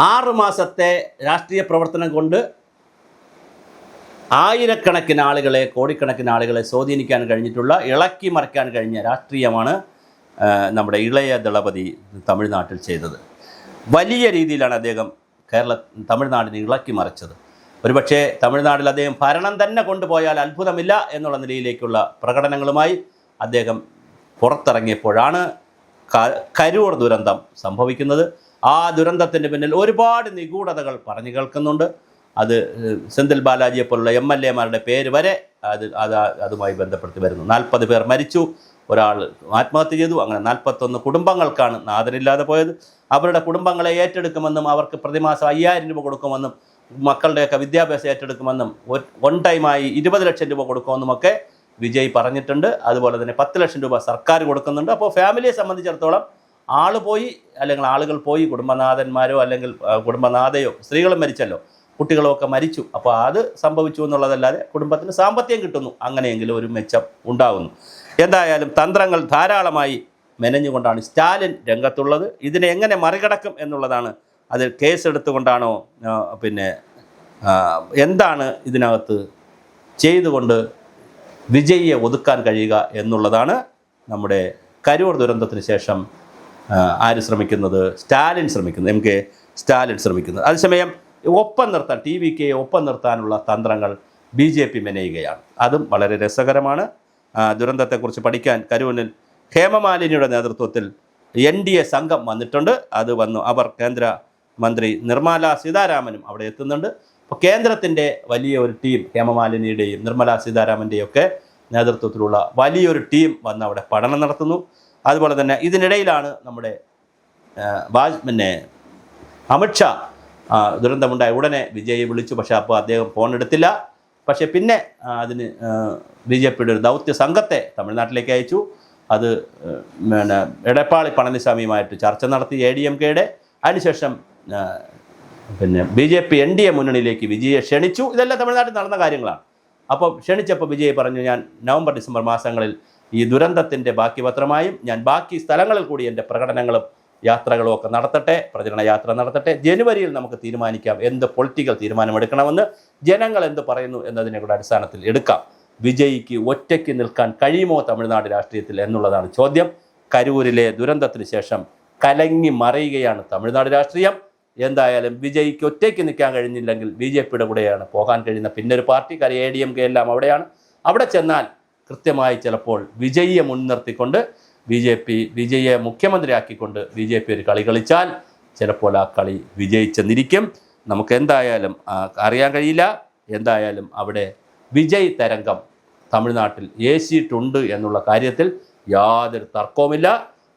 6 മാസത്തെ രാഷ്ട്രീയ പ്രവർത്തനം കൊണ്ട് ആയിരക്കണക്കിന് ആളുകളെ, കോടിക്കണക്കിന് ആളുകളെ സ്വാധീനിക്കാൻ കഴിഞ്ഞിട്ടുള്ള, ഇളക്കി മറിക്കാൻ കഴിഞ്ഞ രാഷ്ട്രീയമാണ് നമ്മുടെ ഇളയ ദളപതി തമിഴ്നാട്ടിൽ ചെയ്തത്. വലിയ രീതിയിലാണ് അദ്ദേഹം തമിഴ്നാടിനെ ഇളക്കി മറിച്ചത്. ഒരുപക്ഷെ തമിഴ്നാട്ടിൽ അദ്ദേഹം ഭരണം തന്നെ കൊണ്ടുപോയാൽ അത്ഭുതമില്ല എന്നുള്ള നിലയിലേക്കുള്ള പ്രകടനങ്ങളുമായി അദ്ദേഹം പുറത്തിറങ്ങിയപ്പോഴാണ് കരൂർ ദുരന്തം സംഭവിക്കുന്നത്. ആ ദുരന്തത്തിൻ്റെ പിന്നിൽ ഒരുപാട് നിഗൂഢതകൾ പറഞ്ഞു കേൾക്കുന്നുണ്ട്. അത് സെന്തിൽ ബാലാജിയെ പോലുള്ള MLA-മാരുടെ പേര് വരെ അതുമായി ബന്ധപ്പെടുത്തി വരുന്നു. 40 പേർ മരിച്ചു, ഒരാൾ ആത്മഹത്യ ചെയ്തു. അങ്ങനെ 41 കുടുംബങ്ങൾക്കാണ് നാഥനില്ലാതെ പോയത്. അവരുടെ കുടുംബങ്ങളെ ഏറ്റെടുക്കുമെന്നും അവർക്ക് പ്രതിമാസം 5000 രൂപ കൊടുക്കുമെന്നും മക്കളുടെയൊക്കെ വിദ്യാഭ്യാസം ഏറ്റെടുക്കുമെന്നും വൺ ടൈമായി 20 ലക്ഷം രൂപ കൊടുക്കുമെന്നുമൊക്കെ വിജയ് പറഞ്ഞിട്ടുണ്ട്. അതുപോലെ തന്നെ 10 ലക്ഷം രൂപ സർക്കാർ കൊടുക്കുന്നുണ്ട്. അപ്പോൾ ഫാമിലിയെ സംബന്ധിച്ചിടത്തോളം ആളുകൾ പോയി, കുടുംബനാഥന്മാരോ അല്ലെങ്കിൽ കുടുംബനാഥയോ, സ്ത്രീകളും മരിച്ചല്ലോ, കുട്ടികളോ ഒക്കെ മരിച്ചു. അപ്പോൾ അത് സംഭവിച്ചു എന്നുള്ളതല്ലാതെ കുടുംബത്തിന് സാമ്പത്തികം കിട്ടുന്നു, അങ്ങനെയെങ്കിലും ഒരു മെച്ചം ഉണ്ടാകുന്നു. എന്തായാലും തന്ത്രങ്ങൾ ധാരാളമായി മെനഞ്ഞുകൊണ്ടാണ് സ്റ്റാലിൻ രംഗത്തുള്ളത്. ഇതിനെ എങ്ങനെ മറികടക്കും എന്നുള്ളതാണ്. അത് കേസെടുത്തുകൊണ്ടാണോ, എന്താണ് ഇതിനകത്ത് ചെയ്തുകൊണ്ട് വിജയിയെ ഒതുക്കാൻ കഴിയുക എന്നുള്ളതാണ് നമ്മുടെ കരൂർ ദുരന്തത്തിന് ശേഷം ആര് ശ്രമിക്കുന്നത്? സ്റ്റാലിൻ ശ്രമിക്കുന്നത്, MK സ്റ്റാലിൻ ശ്രമിക്കുന്നത്. അതേസമയം ഒപ്പം നിർത്താൻ, TVKയെ ഒപ്പം നിർത്താനുള്ള തന്ത്രങ്ങൾ BJP മെനയുകയാണ്. അതും വളരെ രസകരമാണ്. ദുരന്തത്തെക്കുറിച്ച് പഠിക്കാൻ കരൂരിൽ ഹേമമാലിനിയുടെ നേതൃത്വത്തിൽ NDA സംഘം വന്നിട്ടുണ്ട്. അവർ കേന്ദ്ര മന്ത്രി നിർമ്മല സീതാരാമനും അവിടെ എത്തുന്നുണ്ട്. അപ്പോൾ കേന്ദ്രത്തിൻ്റെ വലിയൊരു ടീം, ഹേമമാലിനിയുടെയും നിർമ്മല സീതാരാമൻ്റെയും ഒക്കെ നേതൃത്വത്തിലുള്ള വലിയൊരു ടീം വന്ന് അവിടെ പഠനം നടത്തുന്നു. അതുപോലെ തന്നെ ഇതിനിടയിലാണ് നമ്മുടെ അമിത്ഷാ ദുരന്തമുണ്ടായ ഉടനെ വിജയെ വിളിച്ചു. പക്ഷേ അപ്പോൾ അദ്ദേഹം ഫോൺ എടുത്തില്ല. പക്ഷേ പിന്നെ അതിന് BJPയുടെ ഒരു ദൗത്യ സംഘത്തെ തമിഴ്നാട്ടിലേക്ക് അയച്ചു. അത് എടപ്പാളി പളനിസ്വാമിയുമായിട്ട് ചർച്ച നടത്തി ADMKയുടെ. അതിനുശേഷം BJP NDA മുന്നണിയിലേക്ക് വിജയെ ക്ഷണിച്ചു. ഇതെല്ലാം തമിഴ്നാട്ടിൽ നടന്ന കാര്യങ്ങളാണ്. അപ്പോൾ ക്ഷണിച്ചപ്പോൾ വിജയ് പറഞ്ഞു, ഞാൻ നവംബർ ഡിസംബർ മാസങ്ങളിൽ ഈ ദുരന്തത്തിൻ്റെ ബാക്കി പത്രമായും ഞാൻ ബാക്കി സ്ഥലങ്ങളിൽ കൂടി എൻ്റെ പ്രകടനങ്ങളും യാത്രകളും ഒക്കെ നടത്തട്ടെ, പ്രചരണ യാത്ര നടത്തട്ടെ. ജനുവരിയിൽ നമുക്ക് തീരുമാനിക്കാം എന്ത് പൊളിറ്റിക്കൽ തീരുമാനമെടുക്കണമെന്ന്, ജനങ്ങൾ എന്ത് പറയുന്നു എന്നതിനെക്കൂടെ അടിസ്ഥാനത്തിൽ എടുക്കാം. വിജയ്ക്ക് ഒറ്റയ്ക്ക് നിൽക്കാൻ കഴിയുമോ തമിഴ്നാട് രാഷ്ട്രീയത്തിൽ എന്നുള്ളതാണ് ചോദ്യം. കരൂരിലെ ദുരന്തത്തിന് ശേഷം കലങ്ങി മറിയുകയാണ് തമിഴ്നാട് രാഷ്ട്രീയം. എന്തായാലും വിജയ്ക്ക് ഒറ്റയ്ക്ക് നിൽക്കാൻ കഴിഞ്ഞില്ലെങ്കിൽ BJPയുടെ കൂടെയാണ് പോകാൻ കഴിയുന്ന പിന്നൊരു പാർട്ടി. ADMK എല്ലാം അവിടെയാണ്. അവിടെ ചെന്നാൽ കൃത്യമായി ചിലപ്പോൾ വിജയിയെ മുൻനിർത്തിക്കൊണ്ട് വിജയെ മുഖ്യമന്ത്രിയാക്കിക്കൊണ്ട് BJP ഒരു കളി കളിച്ചാൽ ചിലപ്പോൾ ആ കളി വിജയിച്ചെന്നിരിക്കും. നമുക്ക് എന്തായാലും അറിയാൻ കഴിയില്ല. എന്തായാലും അവിടെ വിജയ് തരംഗം തമിഴ്നാട്ടിൽ ഏശിയിട്ടുണ്ട് എന്നുള്ള കാര്യത്തിൽ യാതൊരു തർക്കവുമില്ല.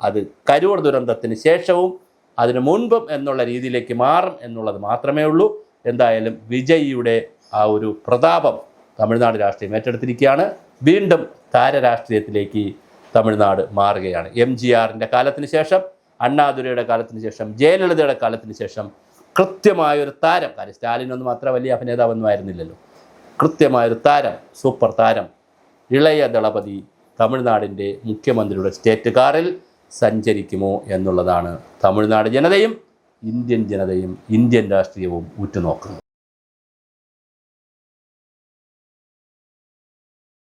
അത് കരൂർ ദുരന്തത്തിന് ശേഷവും അതിനു മുൻപും എന്നുള്ള രീതിയിലേക്ക് മാറും എന്നുള്ളത് മാത്രമേ ഉള്ളൂ. എന്തായാലും വിജയിയുടെ ആ ഒരു പ്രതാപം തമിഴ്നാട് രാഷ്ട്രീയം ഏറ്റെടുത്തിരിക്കുകയാണ്. വീണ്ടും താരരാഷ്ട്രീയത്തിലേക്ക് തമിഴ്നാട് മാറുകയാണ്. MGRൻ്റെ കാലത്തിന് ശേഷം, അണ്ണാദുരൈയുടെ കാലത്തിന് ശേഷം, ജയലളിതയുടെ കാലത്തിന് ശേഷം കൃത്യമായൊരു താരം, കാര്യം സ്റ്റാലിനൊന്നും അത്ര വലിയ അഭിനേതാവൊന്നും ആയിരുന്നില്ലല്ലോ, കൃത്യമായൊരു താരം, സൂപ്പർ താരം ഇളയ ദളപതി തമിഴ്നാടിൻ്റെ മുഖ്യമന്ത്രിയുടെ സ്റ്റേറ്റ് കാറിൽ സഞ്ചരിക്കുമോ എന്നുള്ളതാണ് തമിഴ്നാട് ജനതയും ഇന്ത്യൻ ജനതയും ഇന്ത്യൻ രാഷ്ട്രീയവും ഉറ്റുനോക്കുന്നത്.